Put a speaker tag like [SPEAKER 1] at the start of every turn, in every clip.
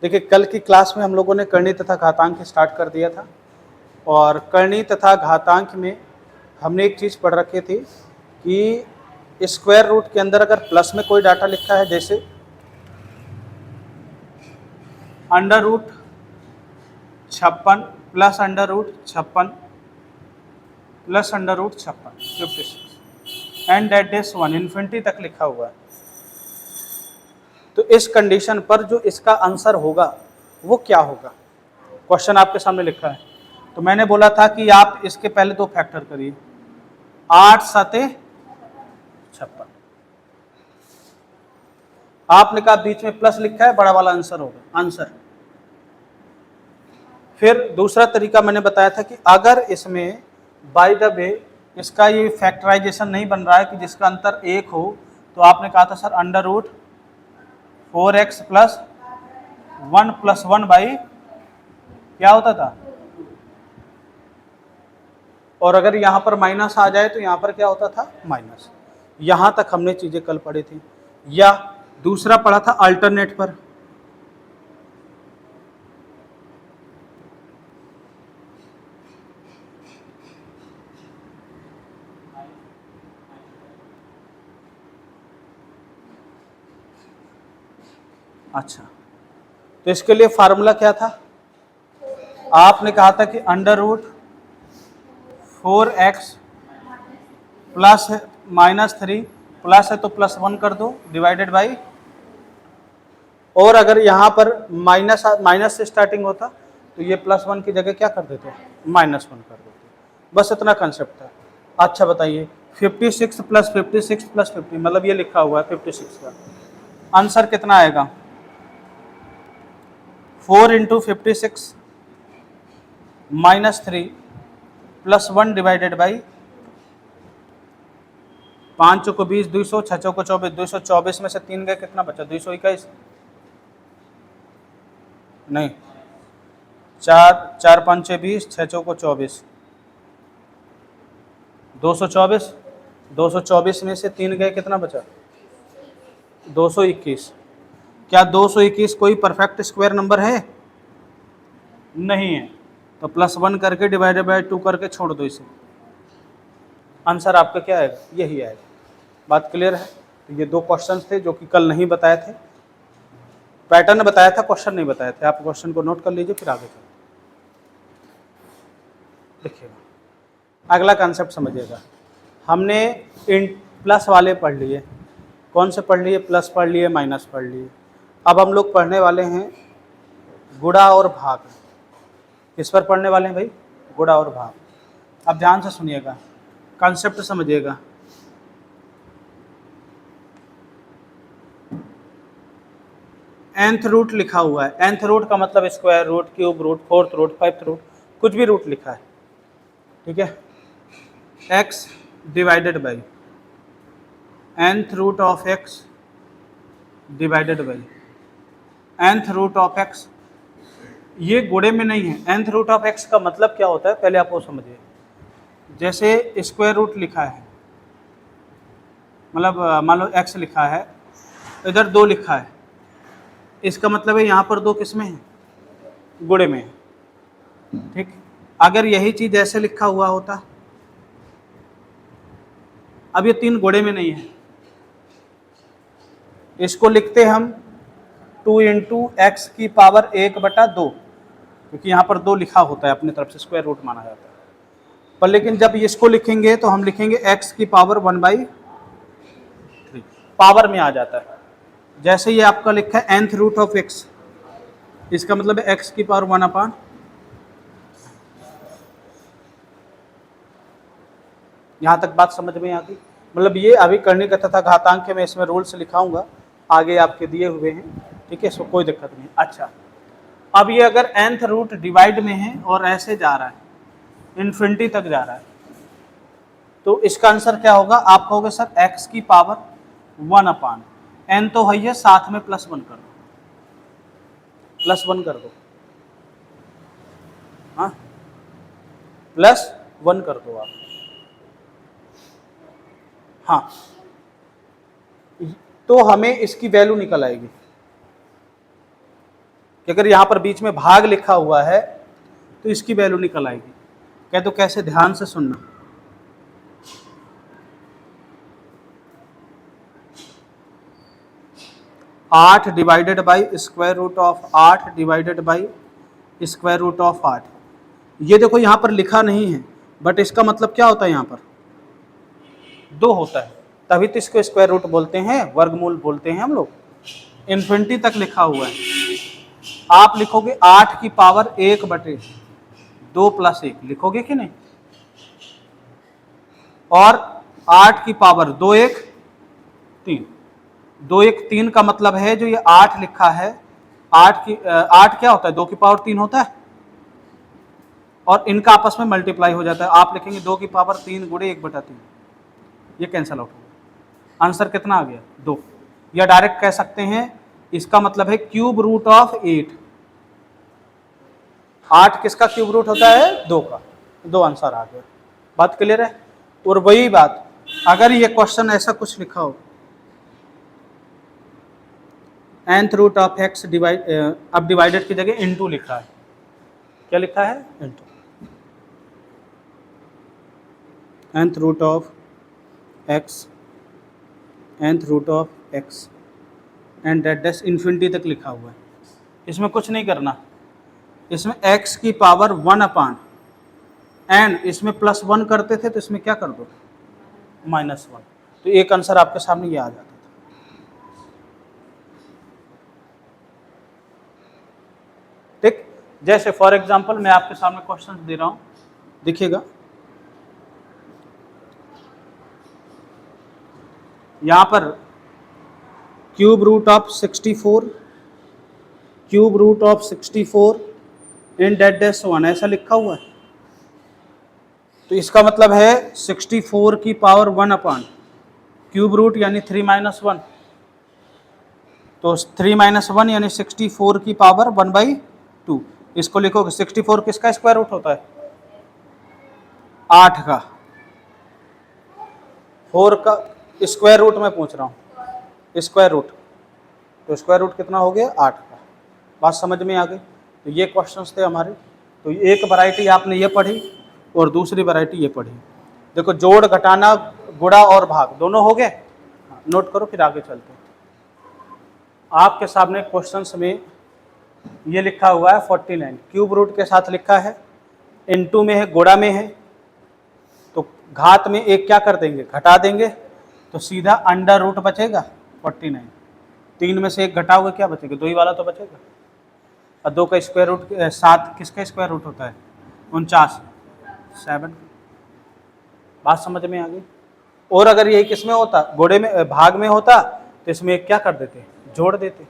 [SPEAKER 1] देखिए कल की क्लास में हम लोगों ने कर्णी तथा घातांक स्टार्ट कर दिया था, और कर्णी तथा घातांक में हमने एक चीज़ पढ़ रखी थी कि स्क्वायर रूट के अंदर अगर प्लस में कोई डाटा लिखा है, जैसे under root 56 plus under root 56 plus under root 56 56 and that is 1 infinity तक लिखा हुआ है, तो इस कंडीशन पर जो इसका आंसर होगा वो क्या होगा? क्वेश्चन आपके सामने लिखा है। तो मैंने बोला था कि आप इसके पहले दो फैक्टर करिए, 8 सते 56। आपने कहा बीच में प्लस लिखा है, बड़ा वाला आंसर होगा आंसर। फिर दूसरा तरीका मैंने बताया था कि अगर इसमें बाय द वे इसका ये फैक्टराइजेशन नहीं बन रहा है कि जिसका अंतर 1 हो, तो आपने कहा था sir under root 4x plus 1 plus 1 by क्या होता था, और अगर यहां पर माइनस आ जाए तो यहां पर क्या होता था, माइनस। यहां तक हमने चीजें कल पढ़ी थी। या दूसरा पढ़ा था अल्टरनेट पर, अच्छा तो इसके लिए फार्मूला क्या था? आपने कहा था कि under root 4x plus -3 plus है तो प्लस 1 कर दो डिवाइडेड बाई, और अगर यहाँ पर माइनस से स्टार्टिंग होता तो ये +1 की जगह क्या कर देते, -1 कर देते। बस इतना कंसेप्ट था। अच्छा बताइए 56 प्लस 56 प्लस 50 मतलब ये लिखा हुआ है 56 का आंसर कितना आएगा? 4 इंटू 56 -3 प्लस 1 डिवाइडेड बाई 5 को 20 200 6 को 24 224 में से 3 गए कितना बचा? 221 नहीं, 4 5 20 6 को 24 224 224 में से 3 गए कितना बचा? 221। क्या 221 कोई परफेक्ट स्क्वायर नंबर है? नहीं है, तो +1 करके डिवाइडेड बाय 2 करके छोड़ दो इसे, आंसर आपका क्या आएगा? यही आएगा। बात क्लियर है? तो ये दो क्वेश्चन थे जो कि कल नहीं बताए थे, पैटर्न बताया था, क्वेश्चन नहीं बताए थे। आप क्वेश्चन को नोट कर लीजिए फिर आगे चलो। देखिएगा अगला कंसेप्ट समझिएगा। हमने इन प्लस वाले पढ़ लिए, कौन से पढ़ लिए? प्लस पढ़ लिए, माइनस पढ़ लिए। अब हम लोग पढ़ने वाले हैं गुणा और भाग। किस पर पढ़ने वाले हैं भाई? गुणा और भाग। अब ध्यान से सुनिएगा, कंसेप्ट समझिएगा। nth रूट लिखा हुआ है, nth रूट का मतलब square root, cube root, fourth root, fifth root, कुछ भी रूट लिखा है, ठीक है। x divided by nth root of x divided by nth root of x, ये गुणे में नहीं है। nth रूट ऑफ x का मतलब क्या होता है पहले आप वो समझिए। जैसे स्क्वायर रूट लिखा है, मतलब मान लो x लिखा है, इधर 2 लिखा है, इसका मतलब है यहाँ पर 2 किस में है? गुणे में है, ठीक। अगर यही चीज ऐसे लिखा हुआ होता, अब ये 3 गुणे में नहीं है, इसको लिखते हम 2 इंटू एक्स की पावर 1/2, क्योंकि यहाँ पर 2 लिखा होता है अपनी तरफ से, स्क्वायर रूट माना जाता है। पर लेकिन जब इसको लिखेंगे तो हम लिखेंगे x की पावर 1/3, पावर में आ जाता है। जैसे ये आपका लिखा है nth रूट ऑफ x, इसका मतलब है x की पावर 1/, यहाँ तक बात समझ में आती। मतलब ये अभी करने का तथा घातांक में इसमें रूल्स लिखाऊंगा, आगे आपके दिए हुए हैं, ठीक है, इसको कोई दिक्कत नहीं। अच्छा अब ये अगर nth रूट डिवाइड में है और ऐसे जा रहा है, इन्फिनिटी तक जा रहा है, तो इसका आंसर क्या होगा? आप कहोगे सर x की पावर 1/n तो है, ये साथ में +1 कर दो, +1 कर दो, हाँ +1 कर दो आप, हाँ, तो हमें इसकी वैल्यू निकल आएगी। कि अगर यहाँ पर बीच में भाग लिखा हुआ है तो इसकी वैल्यू निकल आएगी। कह दो कैसे, ध्यान से सुनना। आठ divided by square root of 8 divided by square root of 8। ये देखो यहाँ पर लिखा नहीं है, बट इसका मतलब क्या होता है, यहाँ पर 2 होता है, तभी तो इसको स्क्वायर रूट बोलते हैं, वर्गमूल बोलते हैं हम लोग। इन्फिनिटी तक लिखा हुआ है, आप लिखोगे 8 की पावर 1/2 प्लस 1 लिखोगे कि नहीं, और 8 की पावर 2 1 3, 2 1 3 का मतलब है जो ये 8 लिखा है, 8 क्या होता है, 2 की पावर 3 होता है, और इनका आपस में मल्टीप्लाई हो जाता है। आप लिखेंगे 2 की पावर 3 गुणे 1/3, ये कैंसिल आउट होगा। आंसर कितना आ गया, 2। या डायरेक्ट कह सकते हैं, इसका मतलब है क्यूब रूट ऑफ 8। 8 किसका क्यूब रूट होता है, 2 का। 2 आंसर आ गया। बात क्लियर है। और वही बात अगर ये क्वेश्चन ऐसा कुछ लिखा हो, nth root of x divide, अब डिवाइडेड की जगह इनटू लिखा है, क्या लिखा है, into nth root of x, nth root of x and that dash infinity तक लिखा हुआ है। इसमें कुछ नहीं करना, इसमें x की पावर 1/, एंड इसमें +1 करते थे तो इसमें क्या कर दो, -1, तो एक आंसर आपके सामने ये आ जाता था। ठीक, जैसे फॉर एग्जांपल मैं आपके सामने क्वेश्चन दे रहा हूं, देखिएगा यहां पर cube root of 64, cube root of 64 in that dash 1 ऐसा लिखा हुआ है। तो इसका मतलब है 64 की पावर 1/, क्यूब रूट यानी 3 - 1, तो 3 - 1 यानी 64 की पावर 1/2। इसको लिखोगे, 64 किसका स्क्वायर रूट होता है, 8 का। 4 का स्क्वायर रूट में पूछ रहा हूँ, स्क्वायर रूट, तो स्क्वायर रूट कितना हो गया, 8 का। बात समझ में आ गई। तो ये क्वेश्चंस थे हमारे। तो एक वैरायटी आपने ये पढ़ी और दूसरी वैरायटी ये पढ़ी। देखो जोड़, घटाना, गुणा और भाग दोनों हो गए, नोट करो फिर आगे चलते हैं। आपके सामने क्वेश्चंस में ये लिखा हुआ है 49, क्यूब रूट के साथ लिखा है, इनटू में है, गुणा में है, तो घात में एक क्या कर देंगे, घटा देंगे, तो सीधा अंडर रूट बचेगा 49। 3 में से एक घटाओगे क्या बचेगा, 2 ही वाला तो बचेगा। और 2 का स्क्वायर रूट 7 किसका स्क्वायर रूट होता है, 49, 7। बात समझ में आ गई। और अगर यही किस में होता, गुणे में, भाग में होता, तो इसमें एक क्या कर देते, जोड़ देते।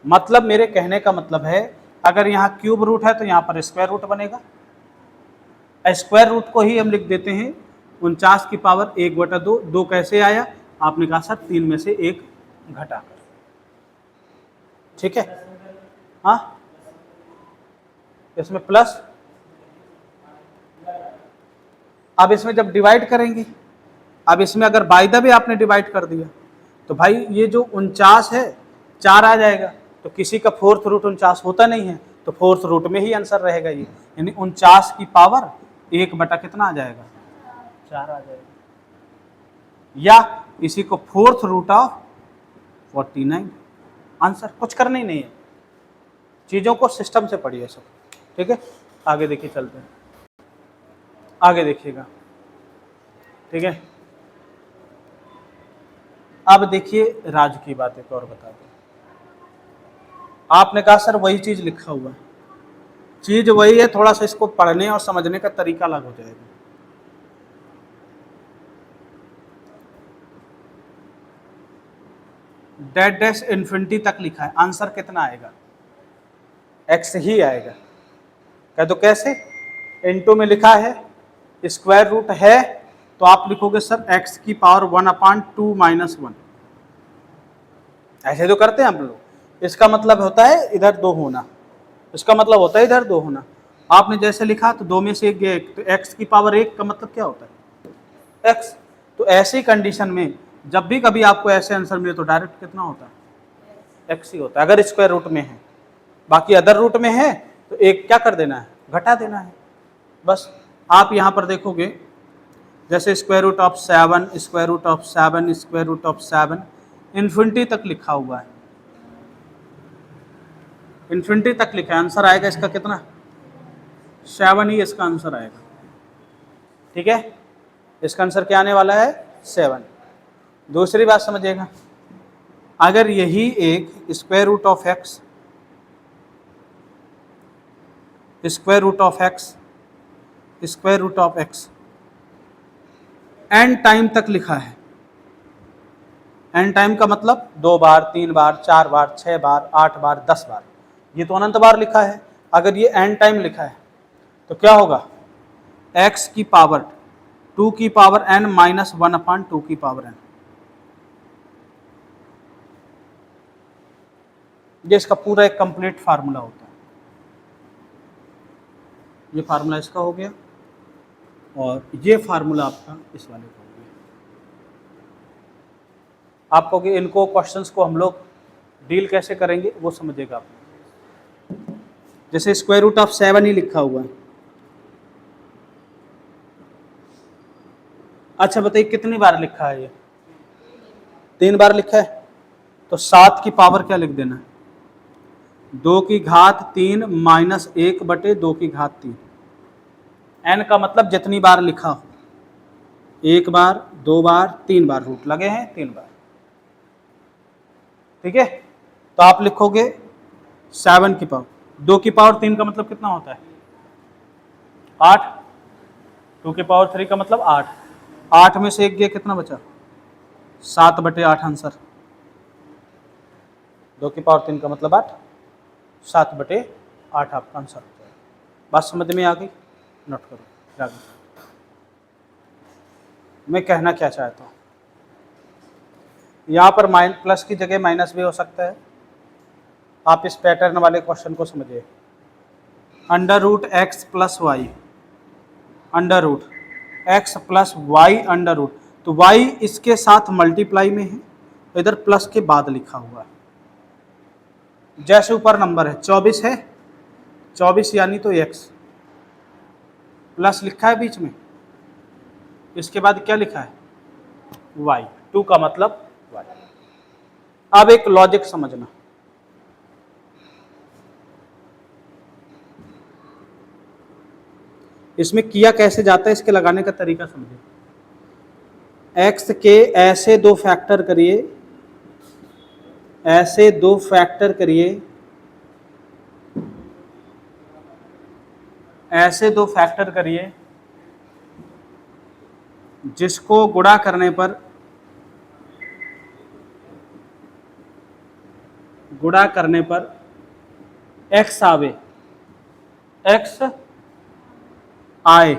[SPEAKER 1] मतलब मेरे कहने का मतलब है, अगर यहाँ क्यूब रूट है तो यहाँ पर स्क्वायर रूट बनेगा। स्क्वायर रूट को ही हम लिख देते हैं 49 की पावर 1/2। 2 कैसे आया, आपने कहा सर 3 में से 1 घटाकर। ठीक है, हाँ, इसमें प्लस। अब इसमें जब डिवाइड करेंगे, अब इसमें अगर बाय द वे आपने डिवाइड कर दिया तो भाई ये जो 49 है 4 आ जाएगा, तो किसी का 4th रूट 49 होता नहीं है, तो 4th रूट में ही आंसर रहेगा ये, यानी 49 की पावर 1 कितना आ जाएगा, 4 आ जाएगा। या इसी को 4th रूट ऑफ 49 आंसर। कुछ करना ही नहीं है, चीज़ों को सिस्टम से पढ़िए सब। ठीक है, आगे देखिए, चलते हैं, आगे देखिएगा। ठीक है, अब देखिए राज की बात एक और बता दो। आपने कहा सर वही चीज लिखा हुआ है, चीज वही है, थोड़ा सा इसको पढ़ने और समझने का तरीका अलग हो जाएगा। डेट डैश इन्फिनिटी तक लिखा है, आंसर कितना आएगा, x ही आएगा। कह दो कैसे, इनटू में लिखा है, स्क्वायर रूट है, तो आप लिखोगे सर x की पावर 1/2 - 1। ऐसे तो करते हैं हम लोग। इसका मतलब होता है इधर 2 होना, इसका मतलब होता है इधर 2 होना। आपने जैसे लिखा तो 2 में से 1 गया, तो x की पावर 1 का मतलब क्या होता है, x। तो ऐसी कंडीशन में जब भी कभी आपको ऐसे आंसर मिले तो डायरेक्ट कितना होता है, x ही होता है, अगर स्क्वायर रूट में है। बाकी अदर रूट में है तो एक क्या कर देना है, घटा देना है बस। आप यहाँ पर देखोगे जैसे square root of 7, square root of 7, square root of 7, infinity तक लिखा हुआ है, इन्फिनिटी तक लिखा है। आंसर आएगा इसका कितना, 7 ही इसका आंसर आएगा। ठीक है, इसका आंसर क्या आने वाला है, 7। दूसरी बात समझिएगा, अगर यही एक square root of x, square root of x, square root of x n time तक लिखा है, एन टाइम का मतलब 2 बार, 3 बार, 4 बार, 6 बार, 8 बार, 10 बार, ये तो अनंत बार लिखा है। अगर ये एन टाइम लिखा है तो क्या होगा, x की पावर 2 की पावर n माइनस 1/2 की पावर n। ये इसका पूरा एक कंप्लीट फार्मूला होता है। ये फार्मूला इसका हो गया और ये फार्मूला आपका इस वाले का हो गया। आप कहोगे इनको क्वेश्चंस को हम लोग डील कैसे करेंगे, वो समझिएगा आप। जैसे स्क्वायर रूट ऑफ 7 ही लिखा हुआ है। अच्छा बताइए कितनी बार लिखा है, ये 3 बार लिखा है, तो 7 की पावर क्या लिख देना है, 2 की घात 3 माइनस 1/2 की घात 3। एन का मतलब जितनी बार लिखा हो, 1 बार, 2 बार, 3 बार, रूट लगे हैं 3 बार। ठीक है, तो आप लिखोगे 7 की पावर, 2 की पावर 3 का मतलब कितना होता है, 8, 2 की पावर 3 का मतलब 8, 8 में से 1 गया कितना बचा, 7/8 आंसर। 2 की पावर 3 का मतलब 8, 7/8 आपका आंसर हो जाएगा। बात समझ में आ गई, नोट करो आगे। मैं कहना क्या चाहता हूँ, यहाँ पर प्लस की जगह माइनस भी हो सकता है। आप इस पैटर्न वाले क्वेश्चन को समझिए, under root x plus y, under root x plus y under root, तो वाई इसके साथ मल्टीप्लाई में है, इधर प्लस के बाद लिखा हुआ है। जैसे ऊपर नंबर है 24 है, 24 यानी तो एक्स प्लस लिखा है बीच में, इसके बाद क्या लिखा है, वाई, 2 का मतलब वाई। अब एक लॉजिक समझना, इसमें किया कैसे जाता है, इसके लगाने का तरीका समझिए। एक्स के ऐसे 2 फैक्टर करिए, ऐसे 2 फैक्टर करिए, ऐसे 2 फैक्टर करिए जिसको गुणा करने पर, गुणा करने पर एक्स आवे, एक्स आए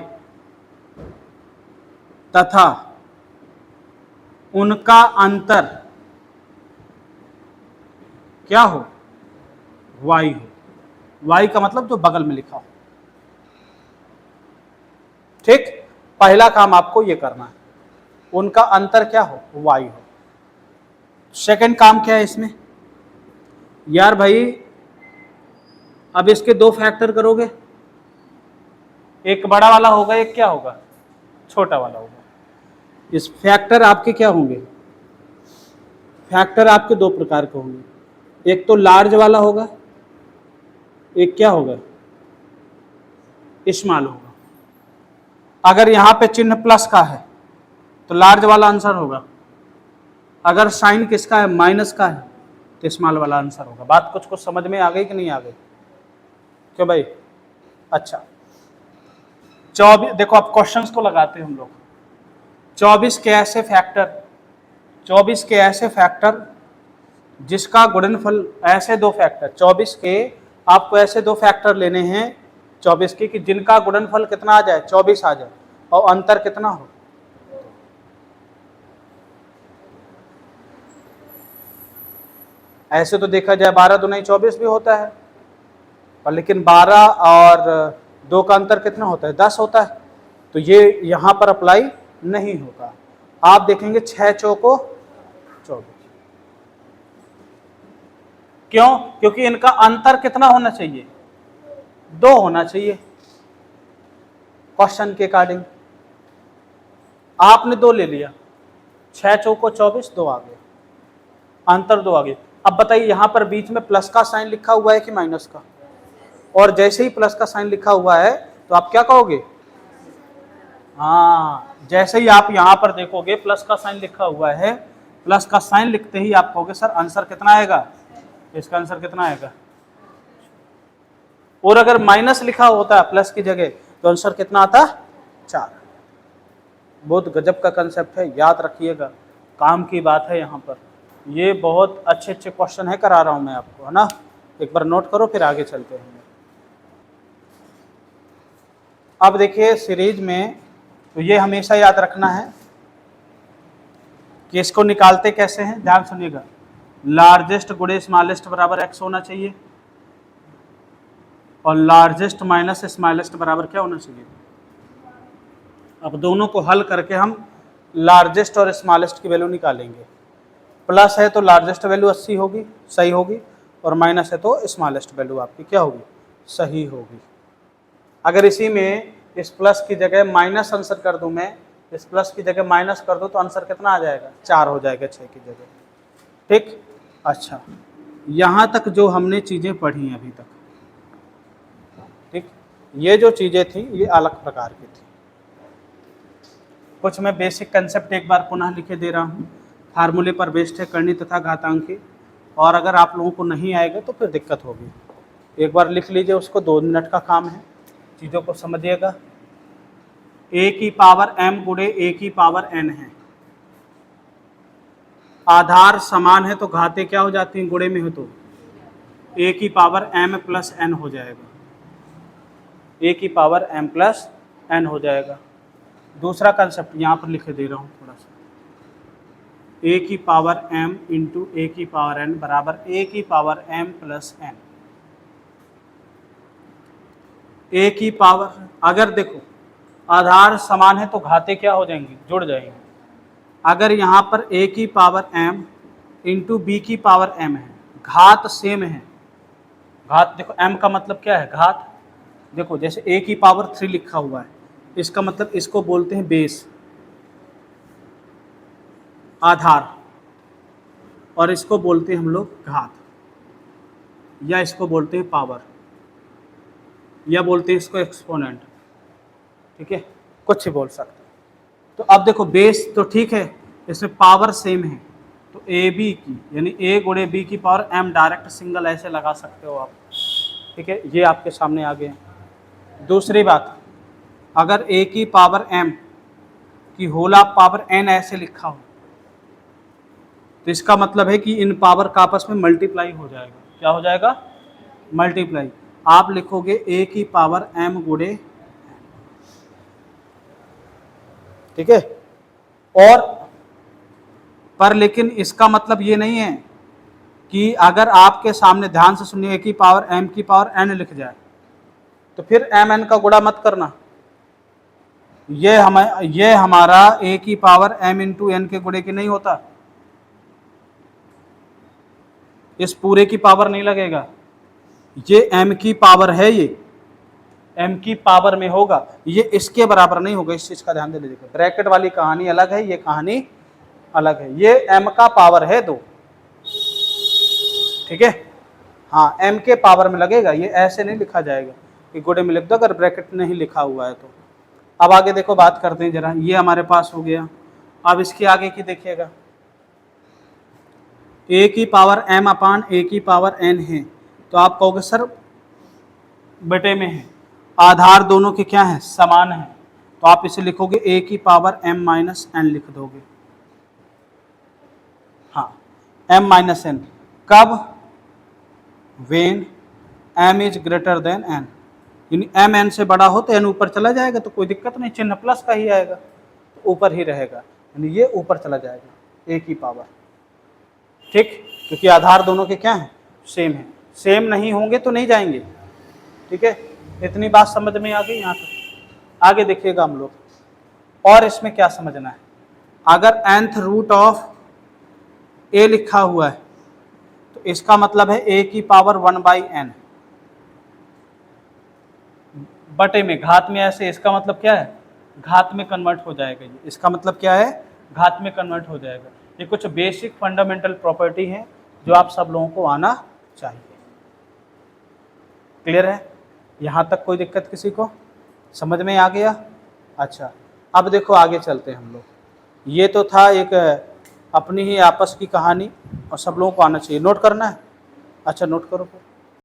[SPEAKER 1] तथा उनका अंतर क्या हो, y हो। y का मतलब जो बगल में लिखा हो। ठीक, पहला काम आपको ये करना है, उनका अंतर क्या हो, y हो। सेकंड काम क्या है इसमें, यार भाई अब इसके 2 फैक्टर करोगे, एक बड़ा वाला होगा, एक क्या होगा, छोटा वाला होगा। इस फैक्टर आपके क्या होंगे, फैक्टर आपके 2 प्रकार के होंगे, एक तो लार्ज वाला होगा, एक क्या होगा, स्मॉल होगा। अगर यहां पे चिन्ह प्लस का है तो लार्ज वाला आंसर होगा, अगर साइन किसका है, माइनस का है, तो स्मॉल वाला आंसर होगा। बात कुछ कुछ समझ में आ गई कि नहीं आ गई, क्यों भाई। अच्छा 24, देखो अब क्वेश्चंस को लगाते हैं हम लोग। 24 के ऐसे फैक्टर, 24 के ऐसे फैक्टर जिसका गुणनफल, ऐसे 2 फैक्टर, 24 के आपको ऐसे 2 फैक्टर लेने हैं 24 के कि जिनका गुणनफल कितना आ जाए, 24 आ जाए और अंतर कितना हो। ऐसे तो देखा जाए 12 दूनी 24 भी होता है, पर लेकिन 12 और 2 का अंतर कितना होता है, 10 होता है, तो ये यहां पर अप्लाई नहीं होगा। आप देखेंगे 6 चौको 24, क्यों? क्योंकि इनका अंतर कितना होना चाहिए? 2 होना चाहिए क्वेश्चन के अकॉर्डिंग। आपने 2 ले लिया, 6 चौको 24, 2 आ गए, अंतर 2 आ गए। अब बताइए यहां पर बीच में प्लस का साइन लिखा हुआ है कि माइनस का? और जैसे ही प्लस का साइन लिखा हुआ है तो आप क्या कहोगे? हाँ, जैसे ही आप यहां पर देखोगे प्लस का साइन लिखा हुआ है, प्लस का साइन लिखते ही आप कहोगे सर आंसर कितना आएगा? इसका आंसर कितना आएगा? और अगर माइनस लिखा होता प्लस की जगह तो आंसर कितना आता? 4। बहुत गजब का कंसेप्ट है, याद रखिएगा, काम की बात है यहाँ पर। ये बहुत अच्छे अच्छे क्वेश्चन है, करा रहा हूँ मैं आपको, है ना। एक बार नोट करो फिर आगे चलते हैं। अब देखिए सीरीज में तो ये हमेशा याद रखना है कि इसको निकालते कैसे हैं, ध्यान सुनिएगा। लार्जेस्ट गुणे स्मॉलेस्ट बराबर x होना चाहिए और लार्जेस्ट माइनस स्मॉलेस्ट बराबर क्या होना चाहिए? अब दोनों को हल करके हम लार्जेस्ट और स्मॉलेस्ट की वैल्यू निकालेंगे। प्लस है तो लार्जेस्ट वैल्यू 80 होगी, सही होगी, और माइनस है तो स्मॉलेस्ट वैल्यू आपकी क्या होगी? सही होगी। अगर इसी में इस प्लस की जगह माइनस आंसर कर दूं मैं, इस प्लस की जगह माइनस कर दूं तो आंसर कितना आ जाएगा? 4 हो जाएगा 6 की जगह। ठीक, अच्छा, यहाँ तक जो हमने चीज़ें पढ़ी अभी तक, ठीक, ये जो चीज़ें थी ये अलग प्रकार की थी। कुछ मैं बेसिक कंसेप्ट एक बार पुनः लिखे दे रहा हूँ। फार्मूले पर बेस्ड है, करनी तथा घातांकी, और अगर आप लोगों को नहीं आएगा तो फिर दिक्कत होगी। एक बार लिख लीजिए उसको, 2 मिनट का काम है, चीज़ों को समझिएगा। a की पावर m गुणे a की पावर n है। आधार समान है तो घाते क्या हो जाती हैं? गुणे में हो तो a की पावर m प्लस n हो जाएगा, a की पावर m प्लस n हो जाएगा। दूसरा कंसेप्ट यहाँ पर लिखे दे रहा हूँ थोड़ा सा, a की पावर m इंटू a की पावर n बराबर a की power m plus n। a की पावर, अगर देखो आधार समान है तो घाते क्या हो जाएंगे? जुड़ जाएंगे। अगर यहाँ पर a की पावर m इंटू b की पावर m है, घात सेम है, घात देखो m का मतलब क्या है? घात। देखो जैसे a की पावर 3 लिखा हुआ है, इसका मतलब इसको बोलते हैं बेस, आधार, और इसको बोलते हैं हम लोग घात, या इसको बोलते हैं पावर, या बोलते हैं इसको एक्सपोनेंट। ठीक है, कुछ ही बोल सकते हैं। तो अब देखो बेस तो ठीक है, इसमें पावर सेम है, तो ए बी की यानी a गुणे बी की पावर m, डायरेक्ट सिंगल ऐसे लगा सकते हो आप। ठीक है, ये आपके सामने आ गए। दूसरी बात, अगर a की पावर m की होल ऑफ पावर n ऐसे लिखा हो तो इसका मतलब है कि इन पावर का आपस में मल्टीप्लाई हो जाएगा। क्या हो जाएगा? मल्टीप्लाई। आप लिखोगे a की पावर m गुणे, ठीक है, और पर लेकिन इसका मतलब ये नहीं है कि अगर आपके सामने, ध्यान से सुनिए, a की पावर m की पावर n लिख जाए तो फिर m n का गुणा मत करना। ये हमारा a की पावर m इंटू n के गुणे की नहीं होता, इस पूरे की पावर नहीं लगेगा, ये m की पावर है, ये m की पावर में होगा, ये इसके बराबर नहीं होगा। इस चीज का ध्यान दे लीजिएगा, ब्रैकेट वाली कहानी अलग है, ये कहानी अलग है। ये m का पावर है 2, ठीक है, हाँ, m के पावर में लगेगा, ये ऐसे नहीं लिखा जाएगा कि गुणे में लिख दो अगर ब्रैकेट नहीं लिखा हुआ है तो। अब आगे देखो, बात करते हैं जरा, ये हमारे पास हो गया। अब इसके आगे की देखिएगा, a की पावर m अपान a की पावर n है, तो आप कहोगे सर बटे में है, आधार दोनों के क्या है? समान है, तो आप इसे लिखोगे a की पावर m माइनस n लिख दोगे। हाँ, m माइनस n कब? When m is greater than n, यानी m n से बड़ा हो तो n ऊपर चला जाएगा, तो कोई दिक्कत नहीं, चिन्ह प्लस का ही आएगा, तो ऊपर ही रहेगा, यानी ये ऊपर चला जाएगा a की पावर। ठीक, क्योंकि आधार दोनों के क्या है? सेम है, सेम नहीं होंगे तो नहीं जाएंगे। ठीक है, इतनी बात समझ में आ गई यहाँ तक। आगे देखिएगा हम लोग, और इसमें क्या समझना है, अगर nth रूट ऑफ a लिखा हुआ है तो इसका मतलब है a की पावर 1/n बटे में घात में ऐसे, इसका मतलब क्या है, घात में कन्वर्ट हो जाएगा। ये इसका मतलब क्या है, घात में कन्वर्ट हो जाएगा। ये कुछ बेसिक फंडामेंटल प्रॉपर्टी है जो आप सब लोगों को आना चाहिए। क्लियर है? यहाँ तक कोई दिक्कत किसी को? समझ में आ गया? अच्छा, अब देखो आगे चलते हैं हम लोग। ये तो था एक अपनी ही आपस की कहानी और सब लोगों को आना चाहिए। नोट करना है? अच्छा नोट करो फिर।